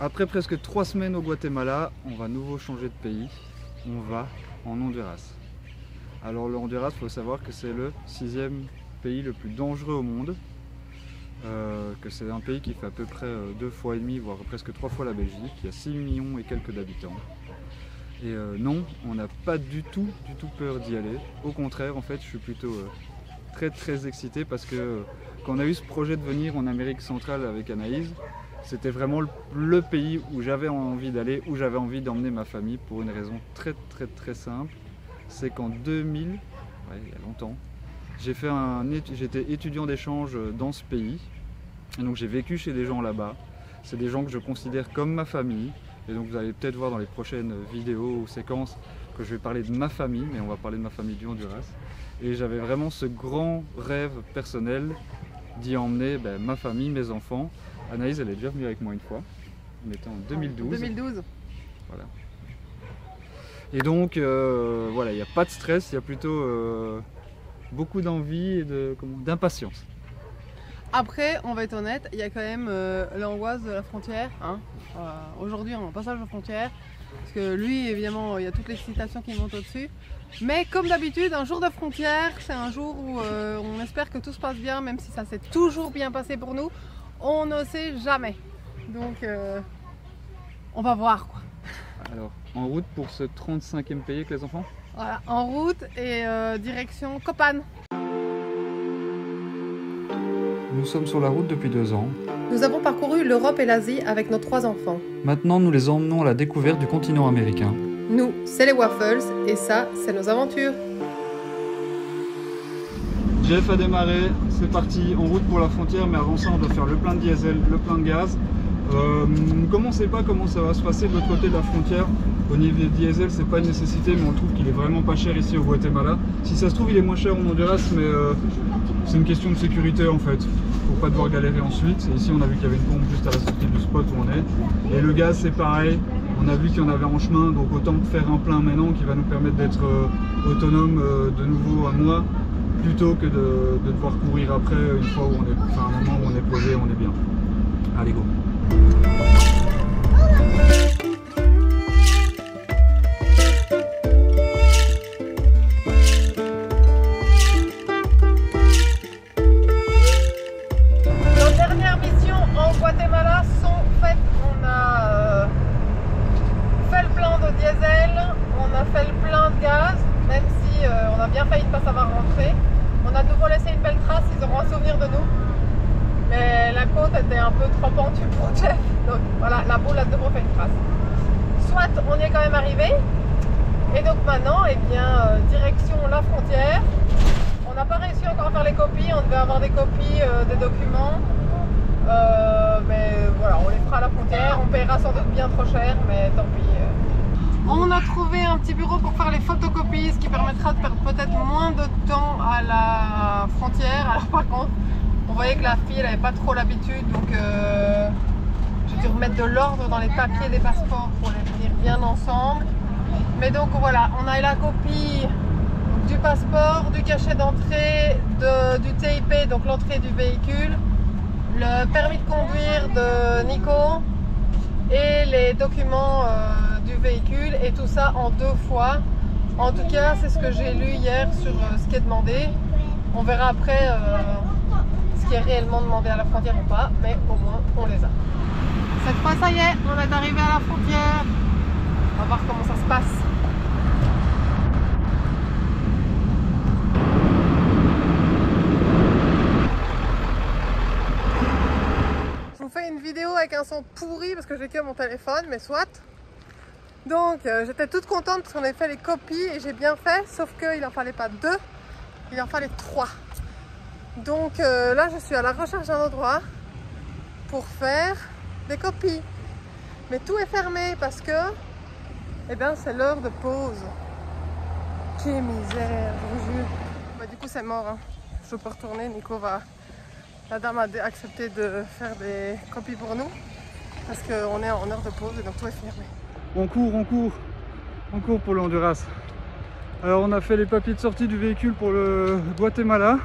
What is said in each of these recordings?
Après presque 3 semaines au Guatemala, on va à nouveau changer de pays. On va en Honduras. Alors le Honduras, il faut savoir que c'est le 6e pays le plus dangereux au monde. Que c'est un pays qui fait à peu près 2,5 fois, voire presque 3 fois la Belgique. Il y a 6 millions et quelques d'habitants. Et non, on n'a pas du tout peur d'y aller. Au contraire, en fait, je suis plutôt très excité parce que quand on a eu ce projet de venir en Amérique centrale avec Anaïs, c'était vraiment le pays où j'avais envie d'aller, où j'avais envie d'emmener ma famille pour une raison très simple. C'est qu'en 2000, il y a longtemps, j'étais étudiant d'échange dans ce pays. Et donc j'ai vécu chez des gens là-bas. C'est des gens que je considère comme ma famille. Et donc vous allez peut-être voir dans les prochaines vidéos ou séquences que je vais parler de ma famille, mais on va parler de ma famille du Honduras. Et j'avais vraiment ce grand rêve personnel d'y emmener ma famille, mes enfants. Anaïs, elle est déjà venue avec moi une fois. On était en 2012. 2012. Voilà. Et donc, voilà, il n'y a pas de stress, il y a plutôt beaucoup d'envie et d'impatience. Après, on va être honnête, il y a quand même l'angoisse de la frontière. Hein. Aujourd'hui, on est en passage aux frontières. Parce que lui, évidemment, il y a toute l'excitation qui monte au-dessus. Mais comme d'habitude, un jour de frontière, c'est un jour où on espère que tout se passe bien, même si ça s'est toujours bien passé pour nous. On ne sait jamais. Donc, on va voir quoi. Alors, en route pour ce 35e pays avec les enfants? Voilà, en route et direction Copan. Nous sommes sur la route depuis 2 ans. Nous avons parcouru l'Europe et l'Asie avec nos 3 enfants. Maintenant, nous les emmenons à la découverte du continent américain. Nous, c'est les Waffles et ça, c'est nos aventures. Jeff a démarré, c'est parti, en route pour la frontière, mais avant ça, on doit faire le plein de diesel, le plein de gaz. Comme on ne sait pas comment ça va se passer de l'autre côté de la frontière, au niveau du diesel, c'est pas une nécessité, mais on trouve qu'il est vraiment pas cher ici au Guatemala. Si ça se trouve, il est moins cher en Honduras, mais c'est une question de sécurité en fait, pour pas devoir galérer ensuite. Et ici, on a vu qu'il y avait une pompe juste à la sortie du spot où on est. Et le gaz, c'est pareil, on a vu qu'il y en avait en chemin, donc autant faire un plein maintenant qui va nous permettre d'être autonome de nouveau un mois, plutôt que de devoir courir après une fois où on est, enfin un moment où on est posé, on est bien. Allez, go! Nos dernières missions en Guatemala sont faites. On a fait le plein de diesel, on a fait le plein de gaz, même si on a bien failli ne pas savoir rentrer. On a de nouveau laissé une belle trace, ils auront un souvenir de nous. Mais la côte était un peu trop pentue pour Jeff, donc voilà, la boule a de nouveau fait une trace. Soit on y est quand même arrivé, et donc maintenant, eh bien, direction la frontière. On n'a pas réussi encore à faire les copies, on devait avoir des copies des documents. Mais voilà, on les fera à la frontière, on paiera sans doute bien trop cher, mais tant pis. On a trouvé un petit bureau pour faire les photocopies, ce qui permettra de perdre peut-être moins de temps à la frontière. Alors par contre, on voyait que la fille, elle n'avait pas trop l'habitude, donc j'ai dû remettre de l'ordre dans les papiers des passeports pour les tenir bien ensemble. Mais donc voilà, on a eu la copie du passeport, du cachet d'entrée, du TIP, donc l'entrée du véhicule, le permis de conduire de Nico et les documents du véhicule, et tout ça en 2 fois. En tout cas, c'est ce que j'ai lu hier sur ce qui est demandé. On verra après ce qui est réellement demandé à la frontière ou pas, mais au moins on les a. Cette fois, ça y est, on est arrivé à la frontière. On va voir comment ça se passe. Je vous fais une vidéo avec un son pourri parce que j'ai que mon téléphone, mais soit. Donc j'étais toute contente parce qu'on avait fait les copies et j'ai bien fait, sauf qu'il en fallait pas 2, il en fallait 3. Donc là je suis à la recherche d'un endroit pour faire des copies. Mais tout est fermé parce que eh bien, c'est l'heure de pause. Quelle misère, je vous jure. Bah, du coup c'est mort, hein. Je peux retourner, Nico va... La dame a accepté de faire des copies pour nous parce qu'on est en heure de pause et donc tout est fermé. On court pour le Honduras. Alors on a fait les papiers de sortie du véhicule pour le Guatemala.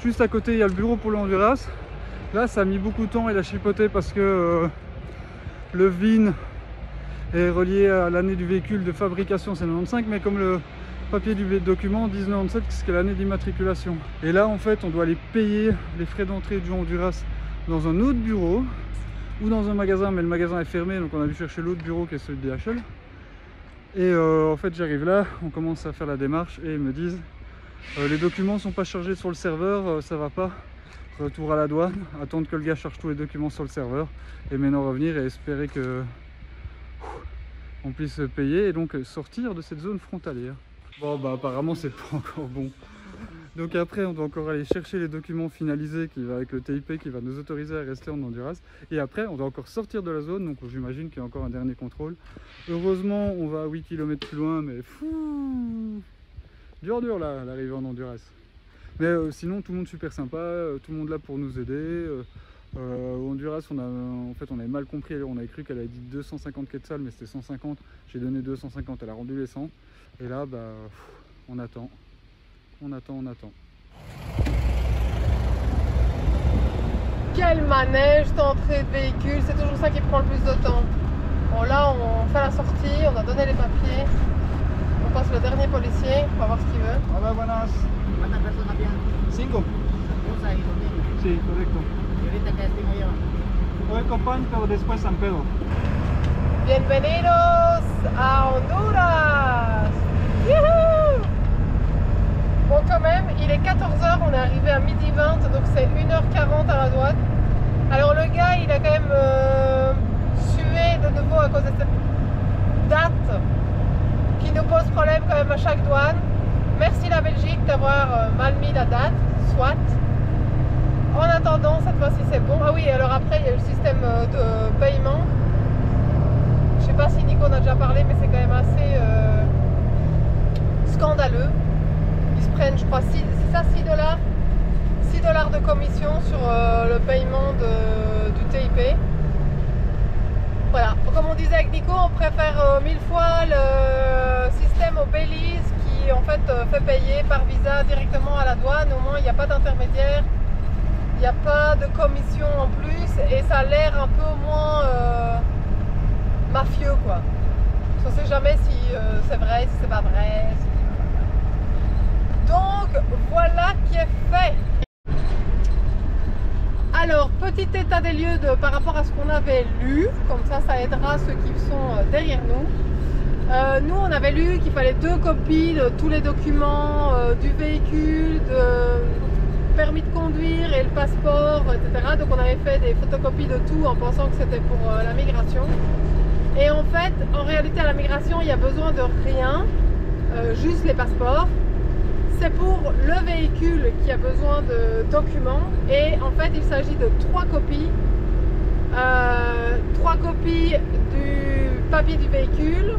Juste à côté il y a le bureau pour le Honduras. Là ça a mis beaucoup de temps, il a chipoté parce que le VIN est relié à l'année du véhicule de fabrication, c'est 95, mais comme le papier du document dit 97, c'est l'année d'immatriculation. Et là en fait on doit aller payer les frais d'entrée du Honduras dans un autre bureau ou dans un magasin, mais le magasin est fermé, donc on a dû chercher l'autre bureau qui est celui de DHL. Et en fait j'arrive là, on commence à faire la démarche et ils me disent les documents sont pas chargés sur le serveur, ça va pas, retour à la douane, attendre que le gars charge tous les documents sur le serveur et maintenant revenir et espérer que on puisse payer et donc sortir de cette zone frontalière. Bon bah apparemment c'est pas encore bon. Donc après on doit encore aller chercher les documents finalisés qui va avec le TIP qui va nous autoriser à rester en Honduras. Et après on doit encore sortir de la zone, donc j'imagine qu'il y a encore un dernier contrôle. Heureusement on va à 8 km plus loin, mais fou, dur là l'arrivée en Honduras. Mais sinon tout le monde super sympa, tout le monde là pour nous aider. Au Honduras on avait mal compris, on avait cru qu'elle avait dit 250 quetzals mais c'était 150, j'ai donné 250, elle a rendu les 100. Et là bah on attend. Quel manège d'entrée de véhicule, c'est toujours ça qui prend le plus de temps. Bon là on fait la sortie, on a donné les papiers, on passe le dernier policier, on va voir ce qu'il veut. Hola, buenas. ¿Cuántas personas había? 5. Vos ahí conmigo. Sí, correcto. ¿Y ahorita qué destino llevan? Hoy Copán, pero después San Pedro. Bienvenidos a Honduras. Youhou! Bon quand même, il est 14h, on est arrivé à 12h20, donc c'est 1h40 à la douane. Alors le gars, il a quand même sué de nouveau à cause de cette date qui nous pose problème quand même à chaque douane. Merci la Belgique d'avoir mal mis la date, soit. En attendant, cette fois-ci c'est bon. Ah oui, alors après il y a le système de paiement. Je sais pas si Nico en a déjà parlé, mais c'est quand même assez scandaleux. Ils se prennent, je crois, 6 $ de commission sur le paiement du TIP. Voilà, comme on disait avec Nico, on préfère 1000 fois le système au Belize qui en fait fait payer par visa directement à la douane. Au moins il n'y a pas d'intermédiaire, il n'y a pas de commission en plus et ça a l'air un peu moins mafieux quoi. On ne sait jamais si c'est vrai, si c'est pas vrai. Donc voilà qui est fait. Alors petit état des lieux par rapport à ce qu'on avait lu, comme ça aidera ceux qui sont derrière nous. Nous on avait lu qu'il fallait 2 copies de tous les documents du véhicule, de permis de conduire et le passeport, etc. Donc on avait fait des photocopies de tout en pensant que c'était pour la migration. Et en fait, en réalité à la migration il n'y a besoin de rien, juste les passeports. C'est pour le véhicule qui a besoin de documents et en fait il s'agit de 3 copies. 3 copies du papier du véhicule,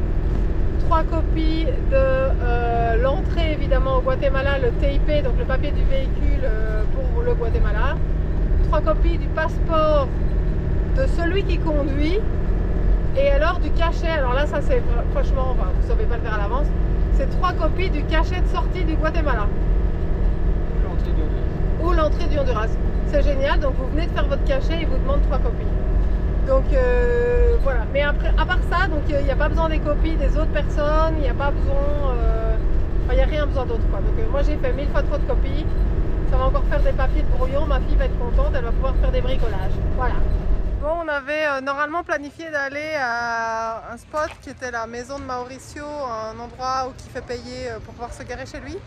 3 copies de l'entrée évidemment au Guatemala, le TIP, donc le papier du véhicule pour le Guatemala, 3 copies du passeport de celui qui conduit et alors du cachet. Alors là ça c'est franchement, enfin, vous ne savez pas le faire à l'avance. C'est 3 copies du cachet de sortie du Guatemala. Ou l'entrée du Honduras. C'est génial, donc vous venez de faire votre cachet et il vous demande 3 copies. Donc voilà. Mais après, à part ça, donc il n'y a pas besoin des copies des autres personnes, il n'y a pas besoin. Enfin, il n'y a rien besoin d'autre quoi. Donc moi j'ai fait 1000 fois trop de copies. Ça va encore faire des papiers de brouillon, ma fille va être contente, elle va pouvoir faire des bricolages. Voilà. Bon, on avait normalement planifié d'aller à un spot qui était la maison de Mauricio, un endroit où il fait payer pour pouvoir se garer chez lui.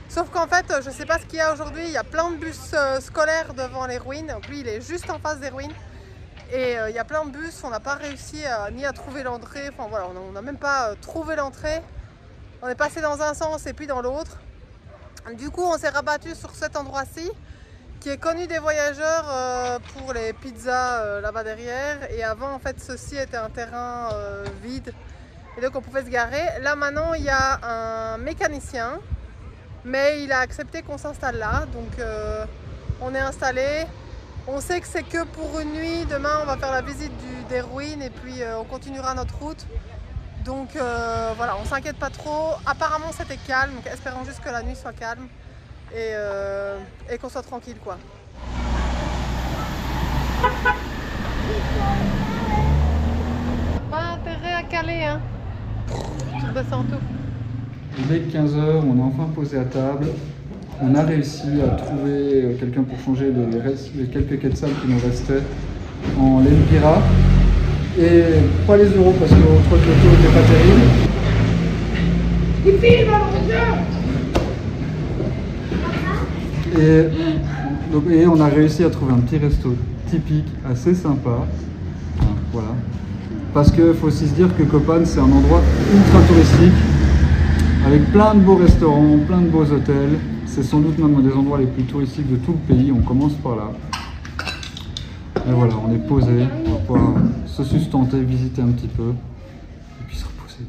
Sauf qu'en fait, je ne sais pas ce qu'il y a aujourd'hui, il y a plein de bus scolaires devant les ruines. Donc lui, il est juste en face des ruines. Et il y a plein de bus, on n'a pas réussi ni à trouver l'entrée. Enfin voilà, on n'a même pas trouvé l'entrée. On est passé dans un sens et puis dans l'autre. Du coup, on s'est rabattu sur cet endroit-ci, qui est connu des voyageurs pour les pizzas là-bas derrière. Et avant, en fait, ceci était un terrain vide. Et donc, on pouvait se garer. Là, maintenant, il y a un mécanicien. Mais il a accepté qu'on s'installe là. Donc, on est installé. On sait que c'est que pour une nuit. Demain, on va faire la visite des ruines. Et puis, on continuera notre route. Donc, voilà, on s'inquiète pas trop. Apparemment, c'était calme. Donc, espérons juste que la nuit soit calme. Et qu'on soit tranquille quoi. aller, hein. Tu redescends tout. Dès 15 h, on est enfin posé à table. On a réussi à trouver quelqu'un pour changer les quelques quetzals qui nous restaient en lempira. Et pas les euros parce que on trouve que le taux n'était pas terrible. Et on a réussi à trouver un petit resto typique, assez sympa. Voilà. Parce qu'il faut aussi se dire que Copan, c'est un endroit ultra touristique, avec plein de beaux restaurants, plein de beaux hôtels. C'est sans doute même un des endroits les plus touristiques de tout le pays. On commence par là. Et voilà, on est posé, on va pouvoir se sustenter, visiter un petit peu, et puis se reposer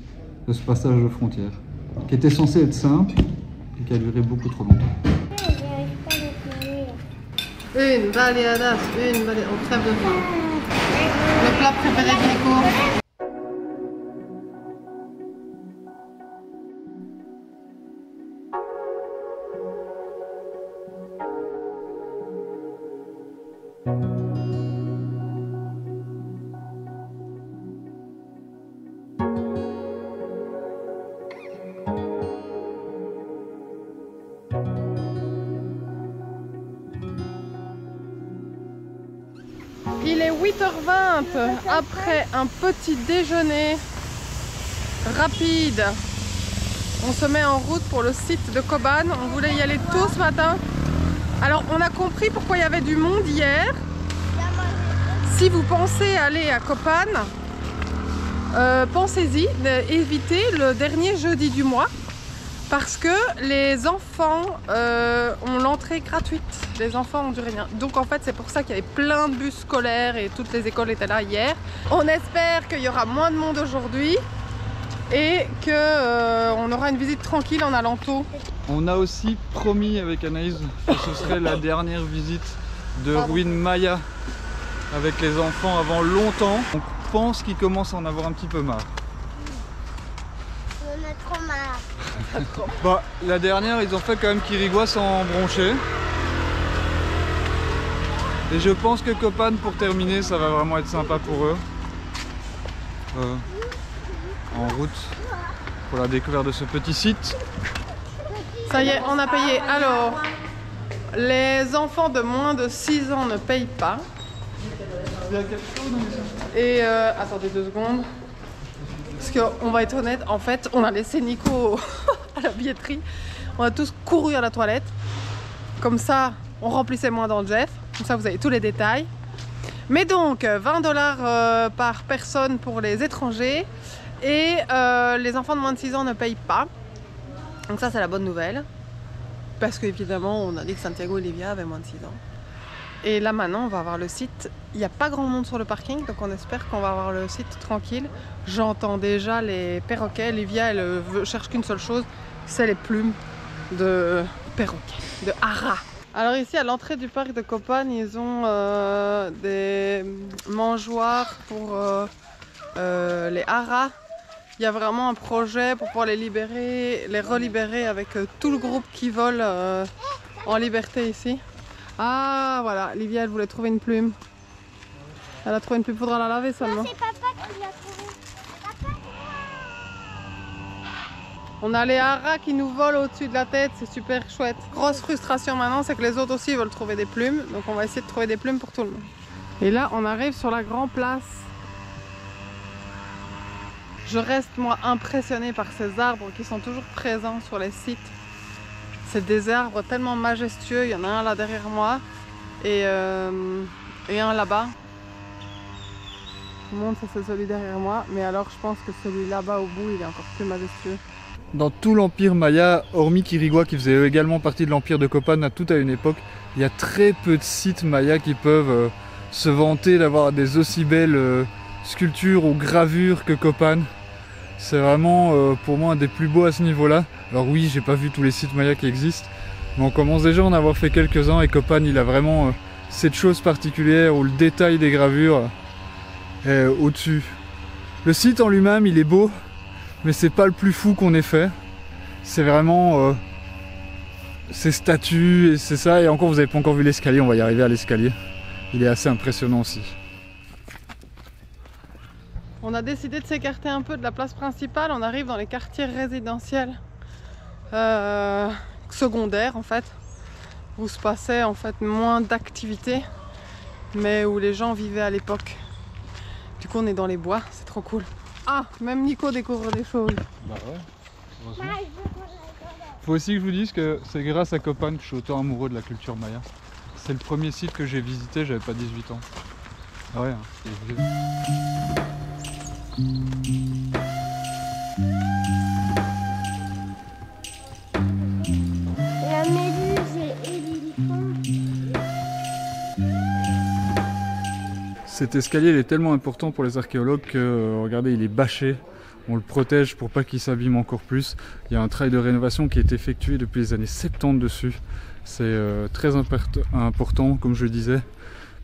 de ce passage de frontière, qui était censé être simple, et qui a duré beaucoup trop longtemps. Une baleadas, on crève de faim. Le plat préféré de Nico. Il est 8h20 après un petit déjeuner rapide. On se met en route pour le site de Copan. On voulait y aller tôt ce matin. Alors on a compris pourquoi il y avait du monde hier. Si vous pensez aller à Copan, pensez-y, évitez le dernier jeudi du mois. Parce que les enfants ont l'entrée gratuite, les enfants ont du rien. Donc en fait c'est pour ça qu'il y avait plein de bus scolaires et toutes les écoles étaient là hier. On espère qu'il y aura moins de monde aujourd'hui et qu'on aura une visite tranquille en allant tôt. On a aussi promis avec Anaïs que ce serait la dernière visite de ruines Maya avec les enfants avant longtemps. On pense qu'ils commencent à en avoir un petit peu marre. On a trop marre. Bah, la dernière, ils ont fait quand même Quirigua sans broncher. Et je pense que Copan, pour terminer, ça va vraiment être sympa pour eux. En route pour la découverte de ce petit site. Ça y est, on a payé. Alors, les enfants de moins de 6 ans ne payent pas. Et attendez 2 secondes. Parce qu'on va être honnête, en fait, on a laissé Nico à la billetterie. On a tous couru à la toilette. Comme ça, on remplissait moins dans le jet. Comme ça, vous avez tous les détails. Mais donc, 20 $ par personne pour les étrangers. Et les enfants de moins de 6 ans ne payent pas. Donc ça, c'est la bonne nouvelle. Parce qu'évidemment, on a dit que Santiago et Livia avaient moins de 6 ans. Et là maintenant on va avoir le site, il n'y a pas grand monde sur le parking, donc on espère qu'on va avoir le site tranquille. J'entends déjà les perroquets, Livia elle cherche qu'une seule chose, c'est les plumes de perroquets, de haras. Alors ici à l'entrée du parc de Copan, ils ont des mangeoires pour les haras. Il y a vraiment un projet pour pouvoir les libérer, les relibérer avec tout le groupe qui vole en liberté ici. Ah voilà, Livia elle voulait trouver une plume. Elle a trouvé une plume, faudra la laver seulement. C'est papa qui l'a trouvé. On a les haras qui nous volent au-dessus de la tête, c'est super chouette. Grosse frustration maintenant, c'est que les autres aussi veulent trouver des plumes. Donc on va essayer de trouver des plumes pour tout le monde. Et là on arrive sur la grande place. Je reste moi impressionnée par ces arbres qui sont toujours présents sur les sites. C'est des arbres tellement majestueux, il y en a un là derrière moi et un là-bas. Tout le monde, c'est celui derrière moi, mais alors je pense que celui là-bas au bout, il est encore plus majestueux. Dans tout l'empire Maya, hormis Quirigua qui faisait également partie de l'empire de Copan à toute à une époque, il y a très peu de sites Maya qui peuvent se vanter d'avoir des aussi belles sculptures ou gravures que Copan. C'est vraiment pour moi un des plus beaux à ce niveau-là. Alors oui, j'ai pas vu tous les sites Maya qui existent, mais on commence déjà à en avoir fait quelques-uns et Copan il a vraiment cette chose particulière où le détail des gravures est au-dessus. Le site en lui-même il est beau, mais c'est pas le plus fou qu'on ait fait. C'est vraiment ces statues et c'est ça. Et encore, vous avez pas encore vu l'escalier, on va y arriver à l'escalier. Il est assez impressionnant aussi. On a décidé de s'écarter un peu de la place principale. On arrive dans les quartiers résidentiels secondaires en fait, où se passait en fait moins d'activités, mais où les gens vivaient à l'époque. Du coup on est dans les bois, c'est trop cool. Ah, même Nico découvre des choses. Bah ouais, heureusement. Faut aussi que je vous dise que c'est grâce à Copan que je suis autant amoureux de la culture maya. C'est le premier site que j'ai visité, j'avais pas 18 ans. Ah ouais, hein, c'est vieux. La méduse et l'hélico. Cet escalier il est tellement important pour les archéologues que regardez, il est bâché. On le protège pour pas qu'il s'abîme encore plus. Il y a un travail de rénovation qui est effectué depuis les années 70 dessus. C'est très important, comme je le disais,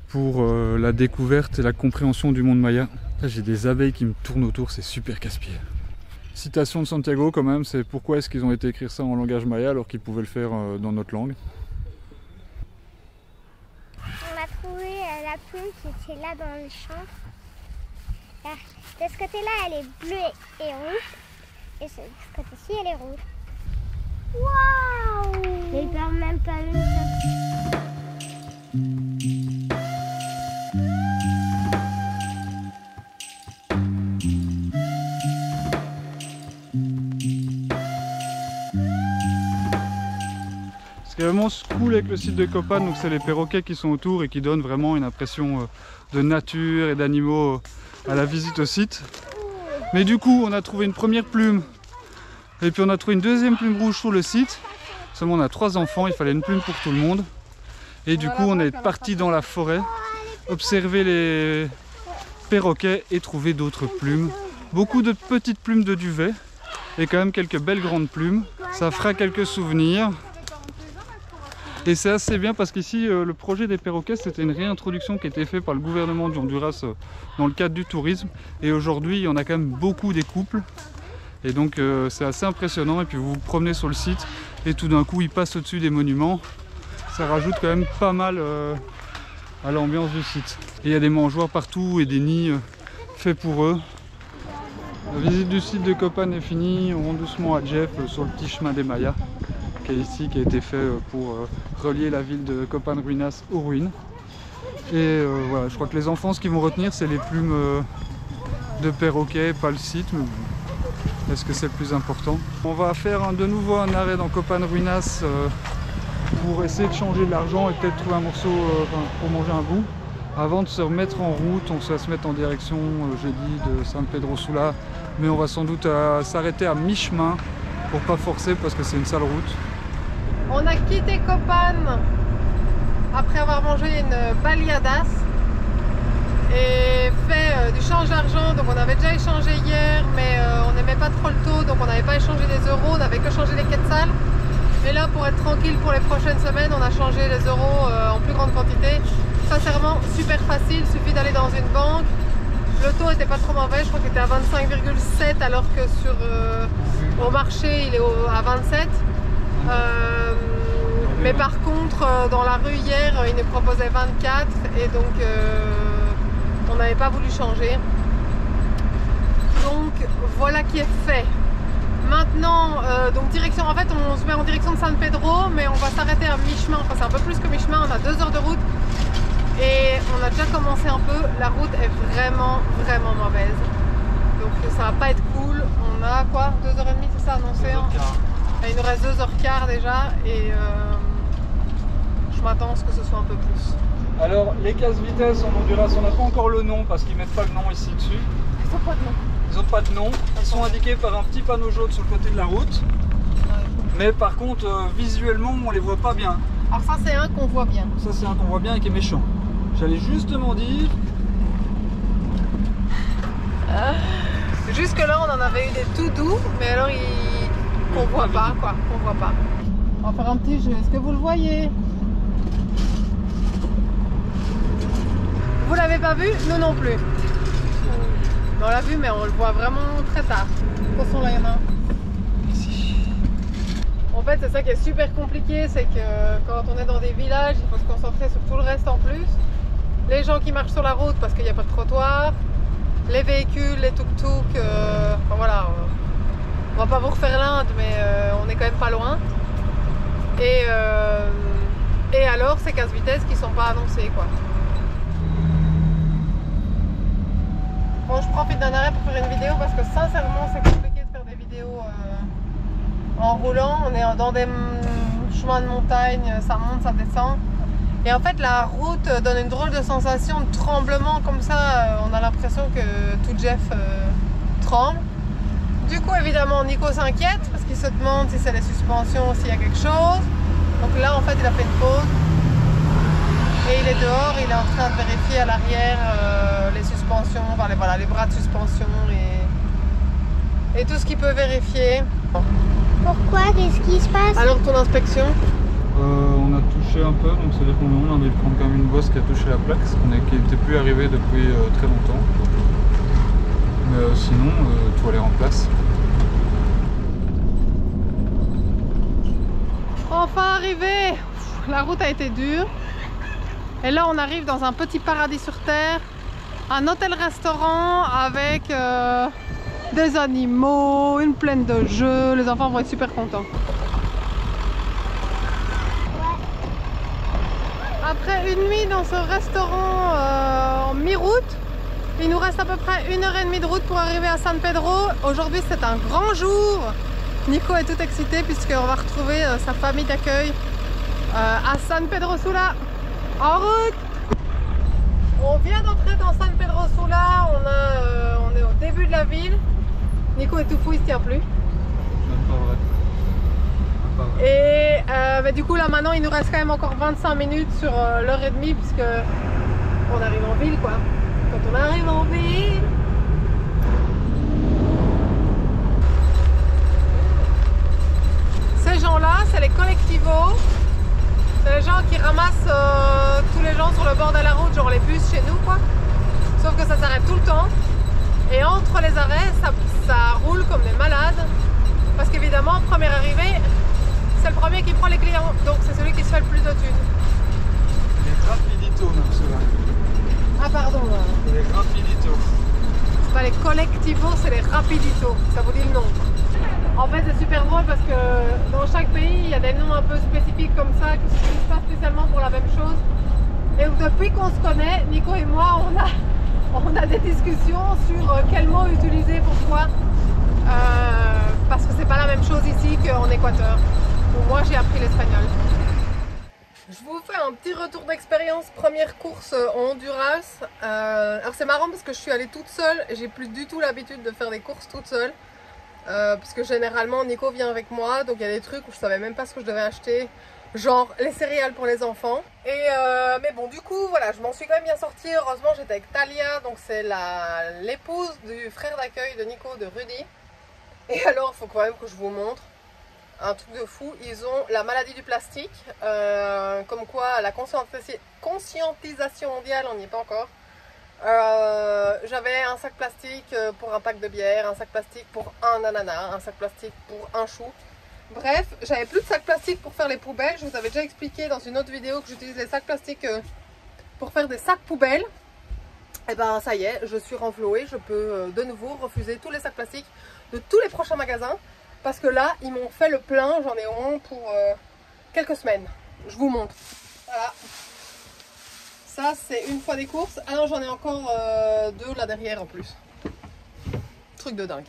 pour la découverte et la compréhension du monde maya. Là, j'ai des abeilles qui me tournent autour, c'est super casse-pied. Citation de Santiago quand même, c'est pourquoi est-ce qu'ils ont été écrire ça en langage maya alors qu'ils pouvaient le faire dans notre langue. On a trouvé la plume qui était là dans le champ. De ce côté-là, elle est bleue et rouge. Et de ce côté-ci, elle est rouge. Waouh! Mais ils peuvent même pas le faire. Ce qui est vraiment cool avec le site de Copan, donc c'est les perroquets qui sont autour et qui donnent vraiment une impression de nature et d'animaux à la visite au site. Mais du coup, on a trouvé une première plume et puis on a trouvé une deuxième plume rouge sur le site. Seulement on a 3 enfants, il fallait une plume pour tout le monde. Et du coup, on est parti dans la forêt, observer les perroquets et trouver d'autres plumes. Beaucoup de petites plumes de duvet et quand même quelques belles grandes plumes. Ça fera quelques souvenirs. Et c'est assez bien parce qu'ici, le projet des perroquets, c'était une réintroduction qui a été faite par le gouvernement du Honduras dans le cadre du tourisme. Et aujourd'hui, il y en a quand même beaucoup des couples. Et donc, c'est assez impressionnant. Et puis, vous vous promenez sur le site et tout d'un coup, ils passent au-dessus des monuments. Ça rajoute quand même pas mal à l'ambiance du site. Et il y a des mangeoires partout et des nids faits pour eux. La visite du site de Copan est finie. On rentre doucement à Jeff sur le petit chemin des Mayas qui est ici, qui a été fait pour relier la ville de Copan Ruinas aux ruines. Et voilà, je crois que les enfants, ce qu'ils vont retenir, c'est les plumes de perroquet, pas le site, mais est-ce que c'est le plus important? On va faire de nouveau un arrêt dans Copan Ruinas pour essayer de changer de l'argent et peut-être trouver un morceau pour manger un bout. Avant de se remettre en route, on va se mettre en direction, j'ai dit, de San Pedro Sula, mais on va sans doute s'arrêter à mi-chemin pour pas forcer parce que c'est une sale route. On a quitté Copan après avoir mangé une baliadas et fait du change d'argent. Donc on avait déjà échangé hier, mais on n'aimait pas trop le taux, donc on n'avait pas échangé les euros, on n'avait que changé les quetzals. Et là, pour être tranquille pour les prochaines semaines, on a changé les euros en plus grande quantité. Sincèrement, super facile, il suffit d'aller dans une banque. Le taux n'était pas trop mauvais, je crois qu'il était à 25,7 alors que sur au marché il est à 27. Mais par contre, dans la rue hier, il nous proposait 24 et donc on n'avait pas voulu changer. Donc voilà qui est fait. Maintenant, donc direction, en fait on se met en direction de San Pedro, mais on va s'arrêter à mi-chemin, enfin c'est un peu plus que mi-chemin, on a 2 heures de route et on a déjà commencé un peu, la route est vraiment mauvaise. Donc ça va pas être cool, on a quoi, 2h30 c'est ça annoncé hein. Il nous reste 2h15 déjà et je m'attends à ce que ce soit un peu plus. Alors les casse-vitesses en Honduras, on n'a pas encore le nom parce qu'ils mettent pas le nom ici dessus. Ils n'ont pas de nom. Ils n'ont pas de nom, ils sont indiqués par un petit panneau jaune sur le côté de la route. Mais par contre, visuellement, on les voit pas bien. Alors ça c'est un qu'on voit bien. Ça c'est un qu'on voit bien et qui est méchant. J'allais justement dire... Jusque là on en avait eu des tout doux, mais alors qu'on voit pas quoi, qu'on voit pas. On va faire un petit jeu, est-ce que vous le voyez? Vous l'avez pas vu? Nous non plus. On l'a vu mais on le voit vraiment très tard. Attention là, il y en a un. Ici. En fait c'est ça qui est super compliqué, c'est que quand on est dans des villages, il faut se concentrer sur tout le reste en plus. Les gens qui marchent sur la route parce qu'il n'y a pas de trottoir. les véhicules, les tuk-tuk, enfin, voilà, on va pas vous refaire l'Inde, mais on est quand même pas loin. Et alors ces casse vitesses qui sont pas annoncées, quoi. Bon, je profite d'un arrêt pour faire une vidéo parce que sincèrement c'est compliqué de faire des vidéos en roulant. On est dans des chemins de montagne, ça monte, ça descend. Et en fait la route donne une drôle de sensation de tremblement comme ça. On a l'impression que tout Jeff tremble. Du coup évidemment Nico s'inquiète parce qu'il se demande si c'est les suspensions, s'il y a quelque chose. Donc là en fait il a fait une pause. Et il est dehors, il est en train de vérifier à l'arrière les suspensions, enfin voilà, les bras de suspension et tout ce qu'il peut vérifier. Pourquoi? Qu'est-ce qui se passe? Alors ton inspection? On a touché un peu, donc c'est-à-dire qu'au moment on a dû prendre quand même une bosse qui a touché la plaque, qui n'était plus arrivée depuis très longtemps. Mais sinon, tout a l'air en place. Enfin arrivé! La route a été dure. Et là on arrive dans un petit paradis sur terre, un hôtel-restaurant avec des animaux, une plaine de jeux, les enfants vont être super contents. Après une nuit dans ce restaurant en mi-route, il nous reste à peu près 1h30 de route pour arriver à San Pedro. Aujourd'hui c'est un grand jour. Nico est tout excité puisqu'on va retrouver sa famille d'accueil à San Pedro Sula. En route! On vient d'entrer dans San Pedro Sula, on est au début de la ville. Nico est tout fou, il se tient plus. Même pas vrai. Même pas vrai. Et bah, du coup là maintenant il nous reste quand même encore 25 minutes sur l'heure et demie puisque on arrive en ville, quoi. Quand on arrive en ville. Ces gens-là, c'est les collectivos. C'est les gens qui ramassent tous les gens sur le bord de la route, genre les bus chez nous, quoi. Sauf que ça s'arrête tout le temps. Et entre les arrêts, ça roule comme des malades. Parce qu'évidemment, première arrivée, c'est le premier qui prend les clients. Donc c'est celui qui se fait le plus de thunes. Les rapiditos, même ceux-là. Ah pardon. Les rapiditos. C'est pas les collectivos, c'est les rapiditos. Ça vous dit le nom. En fait c'est super drôle parce que dans chaque pays il y a des noms un peu spécifiques comme ça qui ne s'utilisent pas spécialement pour la même chose. Et depuis qu'on se connaît, Nico et moi on a des discussions sur quel mot utiliser, pourquoi. Parce que c'est pas la même chose ici qu'en Équateur où moi j'ai appris l'espagnol. Je vous fais un petit retour d'expérience, première course en Honduras. Alors c'est marrant parce que je suis allée toute seule et j'ai plus du tout l'habitude de faire des courses toute seule. Parce que généralement Nico vient avec moi, donc il y a des trucs où je savais même pas ce que je devais acheter, genre les céréales pour les enfants. Et mais bon, du coup voilà, je m'en suis quand même bien sortie. Heureusement j'étais avec Talia, donc c'est l'épouse du frère d'accueil de Nico, de Rudy. Et alors il faut quand même que je vous montre un truc de fou. Ils ont la maladie du plastique, comme quoi la conscientisation mondiale, on n'y est pas encore. J'avais un sac plastique pour un pack de bière, un sac plastique pour un ananas, un sac plastique pour un chou. Bref, j'avais plus de sac plastique pour faire les poubelles. Je vous avais déjà expliqué dans une autre vidéo que j'utilise les sacs plastiques pour faire des sacs poubelles. Et ben ça y est, je suis renflouée. Je peux de nouveau refuser tous les sacs plastiques de tous les prochains magasins. Parce que là, ils m'ont fait le plein, j'en ai au moins pour quelques semaines. Je vous montre. Voilà. Ça, c'est une fois des courses. Ah non, j'en ai encore deux là derrière en plus. Truc de dingue.